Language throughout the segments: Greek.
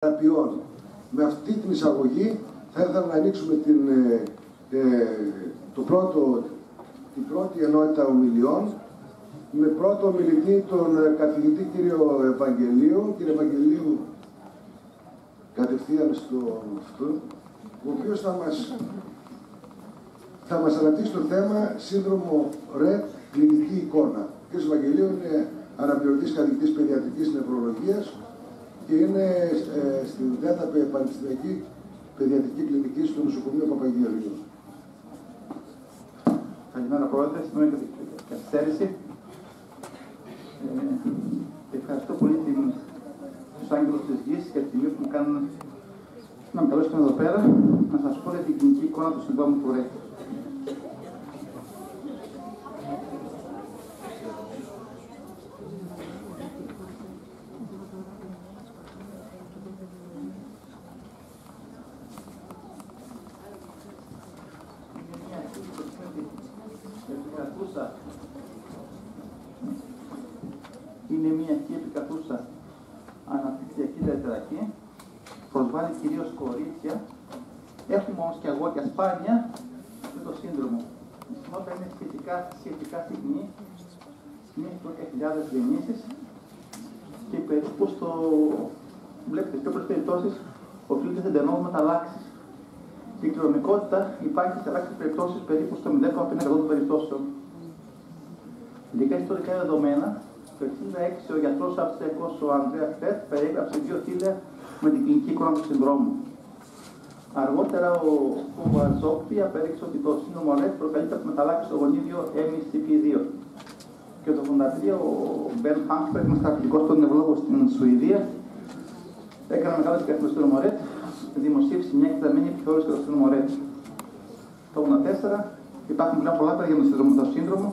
θεραπείων. Με αυτή την εισαγωγή θα ήθελα να ανοίξουμε την πρώτη ενότητα ομιλιών με πρώτο ομιλητή τον καθηγητή κύριο Ευαγγελίου. Κύριε Ευαγγελίου, κατευθείαν στο αυτό, ο οποίος θα μας αναπτύξει το θέμα σύνδρομο ΡΕΤ, κλινική εικόνα. Ο κύριος Ευαγγελίου είναι αναπληρωτής καθηγητής παιδιατρικής νευρολογίας και είναι στην ΔΕΤΑ Πανεπιστημιακή Παιδιατρική Κλινική στο νοσοκομείο Παπαγεωργίου. Καλημέρα, Πρόεδρε. Συγγνώμη για την καθυστέρηση. Ευχαριστώ πολύ τους άγγελους της γης για τη τιμή που μου κάνουν να με καλέσουν εδώ πέρα να σας πω για την κλινική εικόνα του συνδρόμου του ΡΕΤ. Είναι μια αρχή επικρατούσα αναπτυξιακή διαταραχή, προσβάλλει κυρίως κορίτσια. Έχουμε όμως και αγόρια σπάνια με το σύνδρομο. Η συχνότητα είναι σχετικά συχνή, μέχρι 10.000 γεννήσεις και περίπου βλέπετε, πιο πολλές περιπτώσεις οφείλονται σε εντενόμενες μεταλλάξεις. Η κληρονομικότητα υπάρχει σε ελάχιστες περιπτώσεις περίπου στο 0,5% των περιπτώσεων. Ειδικά ιστορικά δεδομένα, το 1966 ο γιατρός Αυστριακός ο Ανδρέας Πετ περιέγραψε 2 θύλια με την κλινική εικόνα του συνδρόμου. Αργότερα ο Κουβαζόκτη απέδειξε ότι το σύνδρομο ΡΕΤ προκαλείται από μεταλλάξεις στο γονίδιο MECP2. Και το 1983 ο Μπεν Χάνσπεργκ, ένας καταπληκτικός νευρολόγος στην Σουηδία, έκανε μεγάλο επικαθαρμό στο σύνδρομο ΡΕΤ, δημοσίευσε μια εκτεταμένη επιθεώρηση για το σύνδρομο ΡΕΤ. Το 1984 υπάρχουν πλέον πολλά παιδιά με το σύνδρομο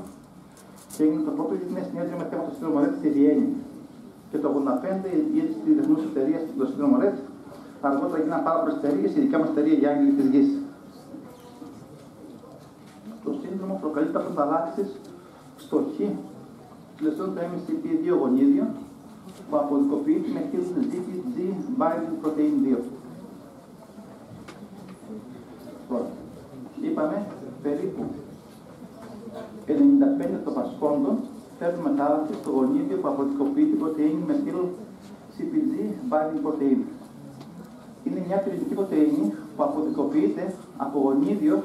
και έγινε το πρώτο διεθνές συνέδριο με θέμα το σύνδρομο ΡΕΤ στη Βιέννη. Και το 1985 η ίδρυση της Διεθνούς Εταιρείας του σύνδρομο ΡΕΤ. Αργότερα έγιναν πάρα πολλές εταιρείες, η δικιά μας εταιρεία οι Άγγελοι της Γης. Το σύνδρομο προκαλείται από μεταλλάξεις στο χ τηλεσσών του MECP2 γονίδιο που αποδικοποιείται με χ της GPG binding protein 2. Είπαμε περίπου 95 των πασχόντων φέρνουν μετάλλαξη στο γονίδιο που αποδικοποιεί την πρωτεΐνη μεθύλ CpG binding protein. Είναι μια πυρηνική πρωτεΐνη που αποδικοποιείται από γονίδιο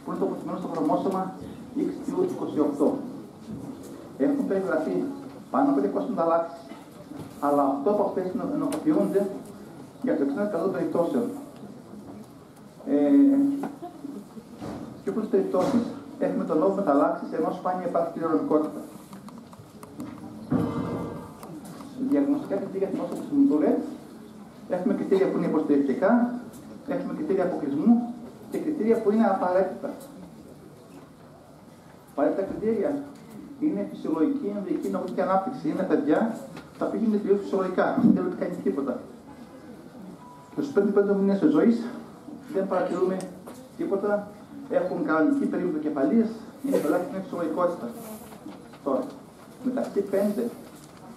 που είναι τοποθετημένο στο χρωμόσωμα XQ28. Έχουν περιγραφεί πάνω από 200 μεταλλάξεις, αλλά 8 από αυτές ενοχοποιούνται για το 60% των περιπτώσεων. Και όπως περιπτώσεις έχουμε τον λόγο μεταλλάξεις, ενώ σπάνια υπάρχει κληρονομικότητα. Διαγνωστικά κριτήρια θυμόσυνθεσης του ΡΕΤ, έχουμε κριτήρια που είναι υποστηρικτικά, έχουμε κριτήρια αποκλεισμού και κριτήρια που είναι απαραίτητα. Απαραίτητα κριτήρια είναι φυσιολογική, ενδοική, νοητική ανάπτυξη. Είναι παιδιά τα οποία είναι τελείως φυσιολογικά, δεν θέλουν να κάνει τίποτα. Και στους 5 μήνες της ζωής δεν παρατηρούμε τίποτα. Έχουν κανονική περίοδο κεφαλής, είναι ελάχιστη φυσιολογικότητα. Τώρα, μεταξύ 5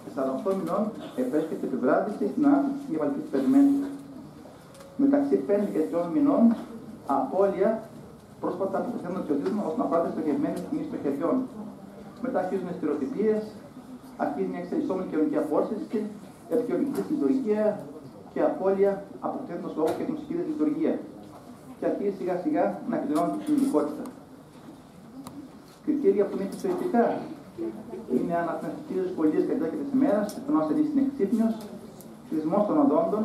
και 48 μηνών επέρχεται επιβράδυση στην ανάπτυξη της εγκεφαλικής περιμέντου. Μεταξύ 5 και 3 μηνών απώλεια πρόσφατα από το θέμα του οτίσμα όσον αφορά τις στοχευμένες κινήσεις των χεριών. Μετά αρχίζουν οι στερεοτυπίες, αρχίζει μια εξελισσόμενη κοινωνική απόρριψη, επικοινωνική λειτουργία και απώλεια αποκτήνοντος λόγο και μουσική λειτουργία. Και αρχίζει σιγά σιγά να κλειδώνει την κινητικότητα. Κριτήρια που είναι φυσιολογικά είναι αναπνευστική δυσκολίες κατά τη διάρκεια της ημέρας, πιθανό ασθενής είναι εξύπνιος, κλεισμός των οδόντων,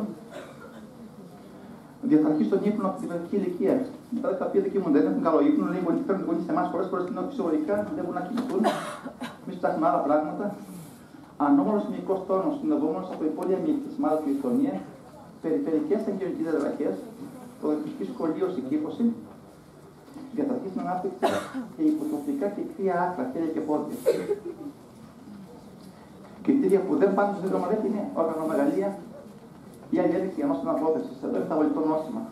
διαταραχή στον ύπνο από την παιδική ηλικία. Μετά τα οποία δικαιούνται, δεν έχουν καλό ύπνο, λέει γονείς φέρνουν γονείς σε εμάς πολλές φορές είναι φυσιολογικά, δεν μπορούν να κοιμηθούν. Εμείς ψάχνουμε άλλα πράγματα. Ανώμαλος μυϊκός τόνος, συνοδευόμενος από υπόλοιπα μυϊκής μάλλον κλειστονία, περιφερειακές αγγελικές διαταραχές, προοδευτική σχολείωση, κήπωση, διαταραχή στην ανάπτυξη και υποτροφικά και κρύα άκρα, χέρια και πόδια. Κριτήρια που δεν πάνε στο σύνδρομο ΡΕΤ είναι οργανομεγαλεία ή άλλη ένδειξη ενός αναπρόθεσης. Εδώ είναι τα βολικό νόσημα.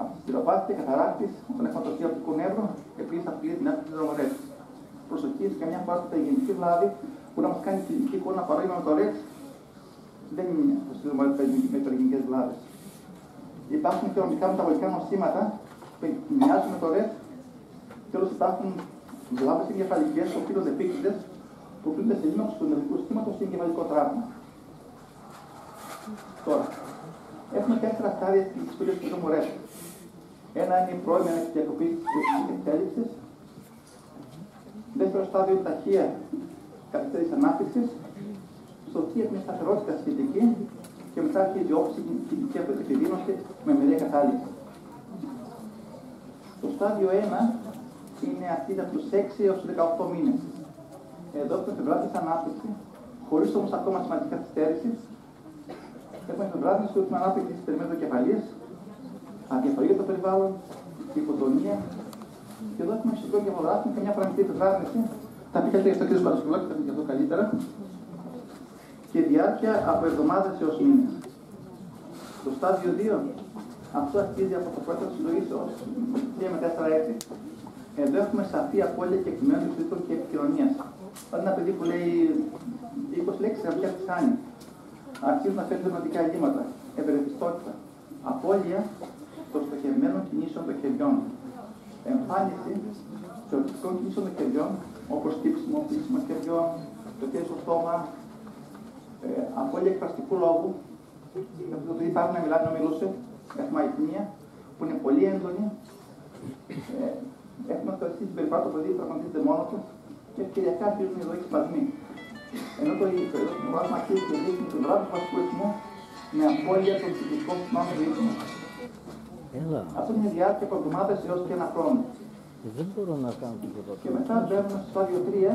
Αυτοσυλλοπάθεια, καταράκτης, όταν έχουμε το οπτικό νεύρο, επίσης απειλεί την άκρη του σύνδρομο ΡΕΤ. Προσοχή, σε καμιά φορά τα γενική βλάβη που να μας κάνει κλινική εικόνα παρόμοια με το ΡΕΤ, δεν είναι το σύνδρομο Ρετ με υπεργενικές βλάβες. Υπάρχουν χειρονομικά μεταβολικά νοσήματα που μοιάζουν με το Ρετ. Τέλος, υπάρχουν βλάβες εγκεφαλικές που οφείλονται επίκτητες που οφείλονται σε λίμωξη του νευρικού συστήματος ή εγκεφαλικό τραύμα. Τώρα, έχουμε 4 στάδια της ιστορίας του σύνδρομου Ρετ. Ένα είναι η πρώιμη διακοπή της εξέλιξης. Δεύτερο στάδιο είναι ταχεία καθυστέρηση ανάπτυξης. Στο οποίο έχουμε σταθερότητα σχετική και μετά αρχίζει η όψη και επιδείνωση με μερία κατάληξη. Το στάδιο 1 είναι αυτή από τους 6 έως 18 μήνες. Εδώ έχουμε φευράτης ανάπτυξη, χωρίς όμως ακόμα σημαντική καθυστέρηση. Έχουμε φευράτης που έχουμε ανάπτυξη της περιμέτρου κεφαλής, αδιαφορία το περιβάλλον, υποτονία. Και εδώ έχουμε εξωτερικό γεμοδράστη και μια πραγματική φευράτηση. Τα πει καλύτερα στο κ. Παρασκευάκη, θα πει και αυτό καλύτερα. Και διάρκεια από εβδομάδες έως μήνες. Το στάδιο 2, αυτό αρχίζει από το πρώτο της ζωής ως 3 με 4 έτη. Εδώ έχουμε σαφή απώλεια κεκτημένων εξωτερικών και επικοινωνίας. Όταν ένα παιδί που λέει 20 λέξεις, κάποια τις χάνει. Αρχίζουν να φέρνουν δημοτικά ελλείμματα, ευερεθιστότητα, απώλεια των στοχευμένων κινήσεων των χεριών. Εμφάνιση θεωρητικών κινήσεων των χεριών, όπως τύψιμο, πλήξιμο χεριών, το χέρι στο στόμα, απώλεια εκφραστικού λόγου. Το παιδί πάει να μιλάει, να μιλούσε, έχουμε αϊπνία, που είναι πολύ έντονη. Έχουμε αυτοριστεί την περιπάτω, το παιδί πραγματίζεται μόνο του και ευκαιριακά αρχίζουν εδώ οι σπασμοί. Ενώ το πρόγραμμα αρχίζει και δείχνει τον βράδυ του βασικού ρυθμού με απώλεια των φυσικών συνόμων ρυθμού. Αυτό είναι η διάρκεια από εβδομάδες έως και 1 χρόνο. Δεν μπορώ να κάνω τίποτα. Και μετά μπαίνουμε στο στάδιο 3,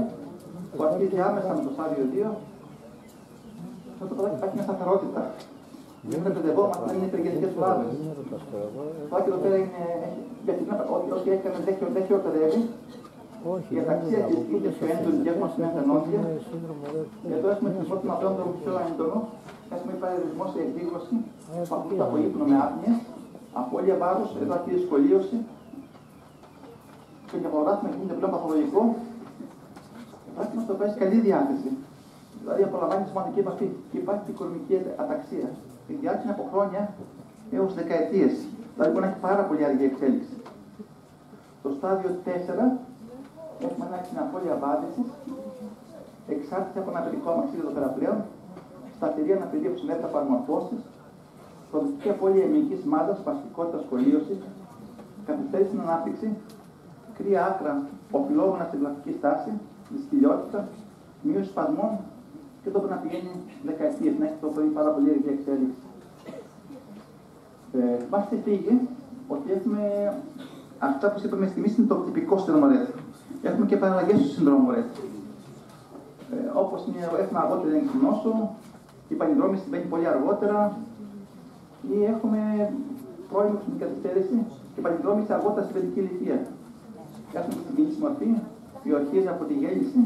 που αρχίζει άμεσα με το στάδιο 2. Αυτό το παιδάκι υπάρχει μια σταθερότητα. Δεν μπερδευόμαστε, δεν είναι υπεργενικές βλάβες. Το άκυρο εδώ πέρα είναι. Γιατί ό,τι έκανε δεν χειροτερεύει. Η αταξία της είναι πιο έντονη και έχουμε συνέχεια ενόντια. Εδώ έχουμε την πρώτη μαθαίνοντα πιο έντονο. Έχουμε υπερδεσμό σε εκδήλωση, αυτό από ύπνο με άπνοιες, απώλεια βάρους, εδώ αρχίζει σχολίωση. Το γεμοδράσμα γίνεται πλέον παθολογικό. Υπάρχει μας το πάει καλή διάθεση. Δηλαδή απολαμβάνει τη σωματική επαφή και υπάρχει και οικονομική αταξία. Η διάρκεια είναι από χρόνια έως δεκαετίες. Δηλαδή μπορεί να έχει πάρα πολύ αργή εξέλιξη. Στο στάδιο 4 έχουμε ανάγκη την απώλεια βάδισης, εξάρτηση από ένα παιδικό αμαξίδιο εδώ πέρα πλέον, σταθερή αναπηρία που συνέβη από αρμορφώσεις, προοδευτική απώλεια ημικής μάζας, σπαστικότητα, σχολίωση, καθυστέρηση στην ανάπτυξη, κρύα άκρα, οφειλόμενα στην πλαστική στάση, δυσκολιότητα, μείωση σπασμών και εδώ πρέπει να πηγαίνει δεκαετίες, να έχει το πρωί πάρα πολύ αργή εξέλιξη. Μας φύγει ότι έχουμε αυτά που είπαμε στη στιγμή είναι το τυπικό σύνδρομο Ρετ. Έχουμε και παραλλαγές του σύνδρομου Ρετ. Όπως έχουμε αργότερη εκκοινώσου, η πανιδρόμηση συμβαίνει πολύ αργότερα ή έχουμε πρώιμη καθυστέρηση και πανιδρόμηση αργότερα στην παιδική ηλικία. Έχουμε την κοινή μορφή, η αρχίζει από τη γέννηση.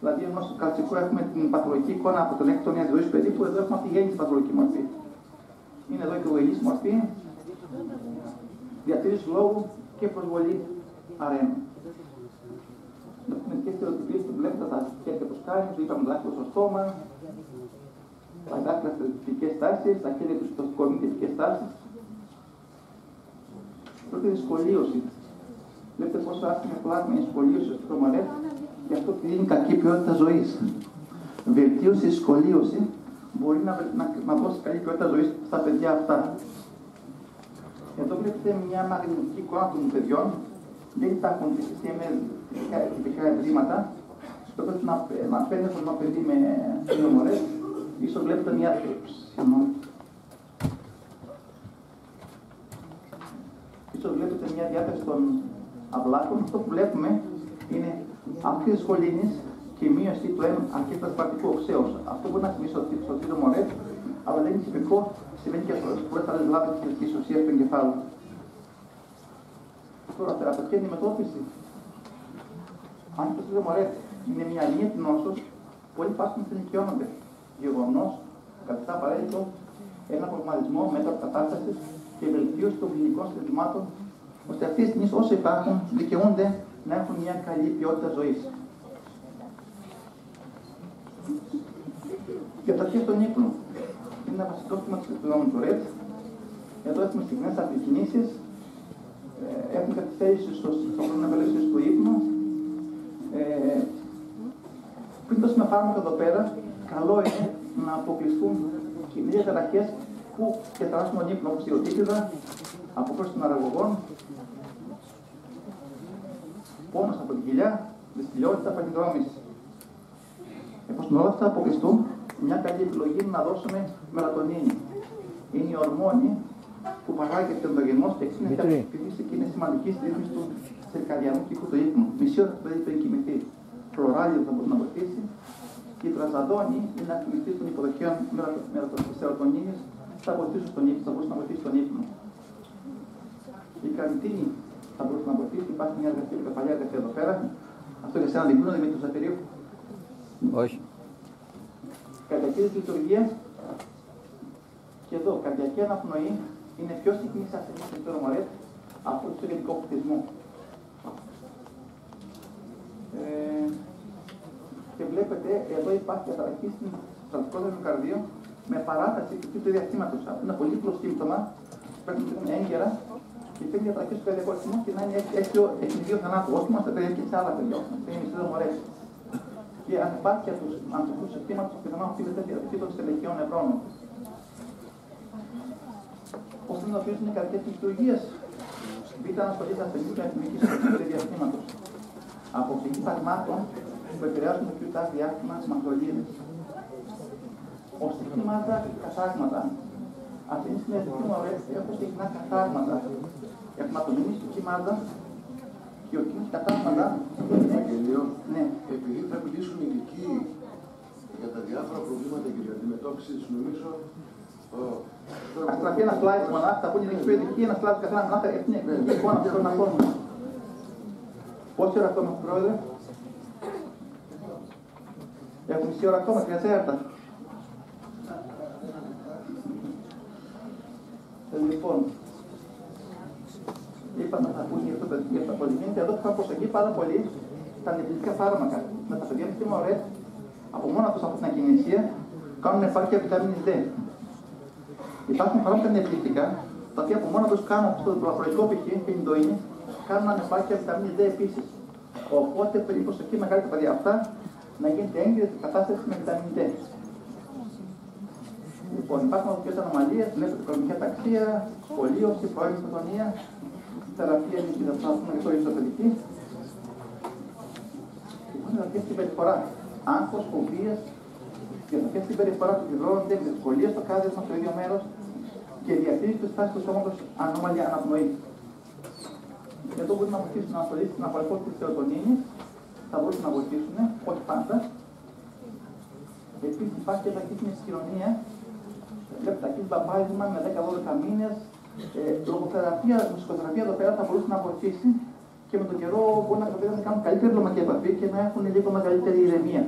Δηλαδή, ενώ στο κλασικό έχουμε την παθολογική εικόνα από τον 6ο μήνα τη ζωή του παιδί, που εδώ έχουμε από τη γέννηση παθολογική μορφή. Είναι εδώ η οικογενής μορφή, διατήρηση λόγου και προσβολή αρένου. Δοκιμαστικές στερεοτυπίες που βλέπετε τα χέρια του σκάνιου, το είπαμε δάχτυλο στο στόμα, τα δάχτυλα στερεοτυπικές τάσεις, τα χέρια του στο κορμί τυπικές τάσεις. Πρώτη δυσκολίωση. Βλέπετε πόσο άσχημη πλάσμα είναι η σχολίωση στο σύνδρομο Ρετ και αυτό δίνει κακή ποιότητα ζωής. Βελτίωση, σχολίωση μπορεί να δώσει καλή ποιότητα ζωής στα παιδιά αυτά. Εδώ βλέπετε μια μαγνητική εικόνα των παιδιών. Δεν υπάρχουν τυπικά ευρήματα. Στο τέλος να παίρνει ένα παιδί με σύνδρομο Ρετ, ίσως βλέπετε μια. Ίσως βλέπετε μια διάθεση των αυλάκων. Αυτό που βλέπουμε είναι αύξηση της χολίνης και η μείωση του αρχιπασπαρτικού οξέως. Αυτό μπορεί να συμβεί στο σύνδρομο Ρετ, αλλά δεν είναι τυπικό, συμβαίνει και σε πολλές άλλες βλάβες της ουσίας του εγκεφάλου. Τώρα, θεραπευτική αντιμετώπιση. Αν το σύνδρομο Ρετ είναι μια αλήθεια νόσος, πολλοί πάσχουν συνοικιώνονται. Γεγονός καθιστά απαραίτητο ένα προγραμματισμό μετακατάστασης και βελτίωση των κλινικών συστημάτων, ώστε αυτή τη στιγμή όσο υπάρχουν δικαιούνται να έχουν μια καλή ποιότητα ζωής. Για τα αρχές των ύπνων. Είναι ένα βασικό στήμα του ΡΕΤ. Εδώ έχουμε συχνές αντικινήσεις. Έχουμε καθυστέρηση στο χρόνο ευελιξίας του ύπνου. Πριν δώσουμε φάρμακα εδώ πέρα, καλό είναι να αποκλειστούν κινήσεις διαταραχές που διαταράσσουν τον ύπνο, όπως η οτίτιδα, αποκρούση των αραγωγών, πόνος από την κοιλιά, δυστηλιότητα, παγιδρόμηση. Εφόσον όλα αυτά αποκλειστούν, μια καλή επιλογή είναι να δώσουμε μελατονίνη. Είναι η ορμόνη που παράγεται ενδογενώς και είναι σημαντική στη ρύθμιση του σερκαδιανού κύκλου του ύπνου. Μισή ώρα το παιδί πριν κοιμηθεί. Φλωράλιο θα μπορεί να βοηθήσει. Και η τραζαδόνη είναι να κοιμηθεί των υποδοχείων μελατονίνης, θα βοηθήσει στον ύπνο, θα μπορούσε να βοηθήσει τον ύπνο. Η καρνιτίνη θα μπορούσε να βοηθήσει. Υπάρχει μια εργασία, παλιά εργασία εδώ πέρα. Αυτό για σένα δεν Δημήτρη Ζαφυρίου. Όχι. Καρδιακή λειτουργία. Και εδώ, καρδιακή αναπνοή είναι πιο συχνή σε ασθενείς του ΡΕΤ από το γενικό πληθυσμό. Και βλέπετε, εδώ υπάρχει διαταραχή στην στρατικότητα του καρδίου με παράταση του διαστήματος. Αυτό είναι πολύ απλό σύμπτωμα. Πρέπει να είναι έγκαιρα και υπάρχει διαταραχή στο καρδιακό ρυθμό και να είναι δύο θανάτου. Όχι μόνο στα παιδιά και σε άλλα παιδιά. Είναι μισθό μωρές. Και ανεπάρκεια του ανθρώπου συστήματος πιθανόν οφείλεται διαταραχή των στελεχειών νευρώνων. Πώς αντιμετωπίζουν οι καρδιές της λειτουργίας. Β' ανασχολείς ασθενείς με εθνική συστηματική διαστήματος. Αποφυγή φαρμάκων που επηρεάζουν το QTA διάστημα της μακρολίδης. Οστιχήματα και κατάγματα. Ασθενείς με εθνική μορές έχουν συχνά κατάγματα. Έχουμε ατομική στοιχήματα και ο κοινός κατάγματα. Ναι. Επειδή θα μιλήσουν ειδικοί για τα διάφορα προβλήματα και την αντιμετώπιση της, νομίζω. Ας τραβεί ένα slide μονάχα, θα πούνε είναι πιο ειδική, ένα slide καθένα μονάχα, είναι η εικόνα που θέλω να πω. Πόση ώρα ακόμα, Πρόεδρε? Έχουμε μισή ώρα ακόμα, 3 Λοιπόν, είπαμε να πούνε για τα πολυμήνυτα. Εδώ θα προσεγγεί πάρα πολύ τα νευρικά φάρμακα. Με τα παιδιά με ΡΕΤ, από μόνα τους από την ακινησία, κάνουν επάρκεια βιταμίνης D. Υπάρχουν φάρμακα νευρικά, τα οποία από μόνα τους κάνουν στο προαπροϊκό π.χ. πενιντοίνη, κάνουν ανεπάρκεια βιταμίνης D επίσης. Οπότε περίπου προσοχή μεγάλη τα παιδιά αυτά να γίνεται έγκυρη κατάσταση με βιταμίνη D. Λοιπόν, υπάρχουν αυτές τις ανομαλίες, βλέπετε οικονομική αταξία, σχολείωση, πρώιμη αυτονία, θεραπεία νικηταπτάσμα και ισοπαιδική. Υπάρχουν διαδοχές συμπεριφορά, άγχος, φοβίες, διαδοχές συμπεριφορά που πληρώνονται, δυσκολίες στο κάθισμα στο ίδιο μέρος και διατήρηση της τάσης του σώματος ανώμαλη αναπνοή. Εδώ μπορούν να βοηθήσουν να ασχολήσουν την απαλφότητα της σερωτονίνης, θα μπορούσαν να βοηθήσουν, όχι πάντα. Επίσης υπάρχει και ταχύτητα της κοινωνίας. Βλέπετε ταχύτητα μπαμπάρισμα με 10-12 μήνες. Λογοθεραπεία, μουσικοθεραπεία εδώ πέρα θα μπορούσε να βοηθήσει και με τον καιρό μπορεί να καταφέρουν να κάνουν καλύτερη λογική επαφή και να έχουν λίγο μεγαλύτερη ηρεμία.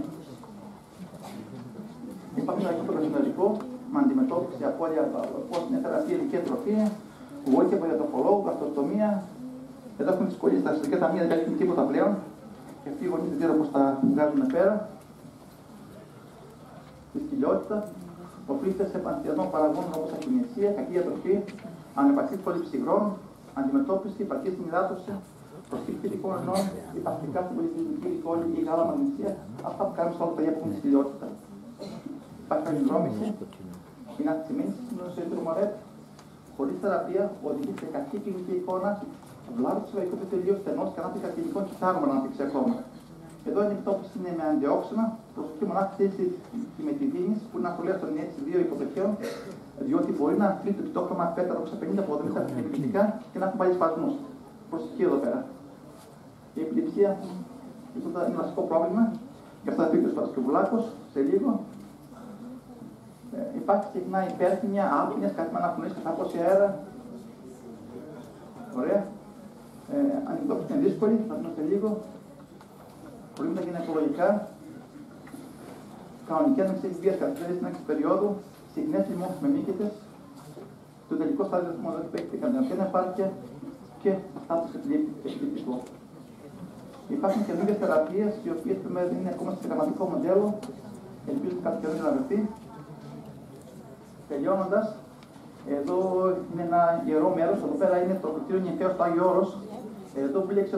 Υπάρχει ένα το καθημερινό με αντιμετώπιση απώλεια πώς είναι θεραπεία, ειδική τροφή, βοήθεια από διατροφολόγο, γαστροστομία. Εδώ έχουμε δυσκολίες στα αστυνομικά ταμεία, δεν καλύπτουν τίποτα πλέον. Και αυτοί οι γονείς δεν ξέρω πώς τα βγάζουν πέρα. Δυσκολιότητα, οφείλεται σε πανθιασμό παραγόντων όπως ακινησία, κακή διατροφή, ανεπαρκής πώληση υγρών, αντιμετώπιση, υπαρκή υδάτωση, προσθήκη φυτικών ενών, υπαρκτικά στην πολυκλινική γκόλη ή γάλα μαγνησία. Αυτά που κάνουμε σε όλα τα παιδιά που έχουν δυσκολιότητα. Υπάρχει αλληλδρόμηση, είναι αυξημένη συμπλήρωση του ΡΕΤ, χωρίς θεραπεία, οδηγεί σε κακή κλινική εικόνα, βλάβη του συλλογικού πετελείου στενός και ανάπτυξη ακτινικών κυτάρων αναπτυξιακών. Εδώ η αντιμετώπιση είναι με αντιόξυνα, προσοχή μονάχα στη μετιδίνη που είναι ασχολία των έτσι δύο υποδοχείων, διότι μπορεί να αφήνει το πιτόχρωμα πέτρα από 50 από 70 επιληπτικά και να έχουν πάλι σπασμούς. Προσοχή εδώ πέρα. Η επιληψία είναι ένα βασικό πρόβλημα, γι' αυτό θα πει και ο Παρασκευουλάκος σε λίγο. Υπάρχει συχνά υπέρθυμια, άπνοιας, κάτι με αναπνοής και θάπωση αέρα. Ωραία. Αντιμετώπιση είναι δύσκολη, θα δούμε σε λίγο. Προβλήματα γυναικολογικά, κανονική ανεξήγηση βίας καθυστέρηση στην άξιση περίοδου, συχνές λοιμώξεις με μύκητες, το τελικό στάδιο του μοντέλου που έχει καρδιογενή επάρκεια και στάτους επιληπτικό. Υπάρχουν καινούργιες θεραπείες, οι οποίες δεν είναι ακόμα στο γραμματικό μοντέλο, ελπίζουμε κάτι καινούργιο να βρεθεί. Τελειώνοντας, εδώ είναι ένα ιερό μέρος, εδώ πέρα είναι το κτίριο νηφαίος του Άγιο Όρος. Εδώ μπλέξε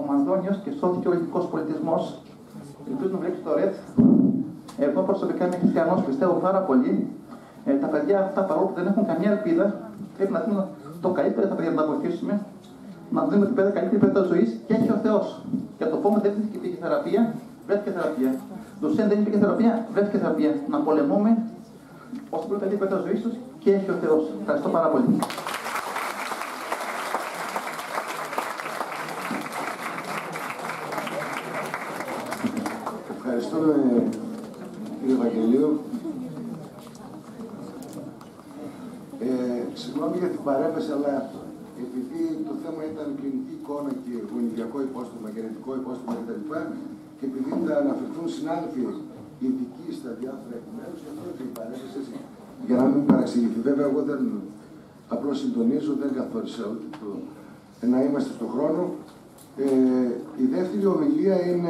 ο Μανδόνιος και σώθηκε ο ελληνικός πολιτισμός. Ελπίζω να βλέπει το ΡΕΤ. Εγώ προσωπικά είμαι χριστιανός, πιστεύω πάρα πολύ. Τα παιδιά αυτά, παρόλο που δεν έχουν καμία ελπίδα, πρέπει να δίνουν το καλύτερο για τα παιδιά να τα βοηθήσουμε. Να δίνουμε την καλύτερη παιδεία ζωής και έχει ο Θεός. Για το φόβο δεν υπήρχε θεραπεία, βρέθηκε θεραπεία. Δουσέν δεν υπήρχε θεραπεία, βρέθηκε θεραπεία. Να πολεμούμε όσο μπορεί καλύτερη παιδεία ζωής τους και έχει ο Θεός. Ευχαριστώ πάρα πολύ. Ευχαριστούμε, κύριε Βαγγελίου. Συγγνώμη για την παρέμβαση, αλλά επειδή το θέμα ήταν κλινική εικόνα και γονιδιακό υπόστρωμα, γενετικό υπόστρωμα κτλ. Και επειδή θα αναφερθούν συνάδελφοι ειδικοί στα διάφορα επιμέρους, γι' αυτό και η παρέμβαση, για να μην παραξηγηθεί. Βέβαια, εγώ δεν απλώς συντονίζω, δεν καθόρισα ούτε να είμαστε στον χρόνο. Η δεύτερη ομιλία είναι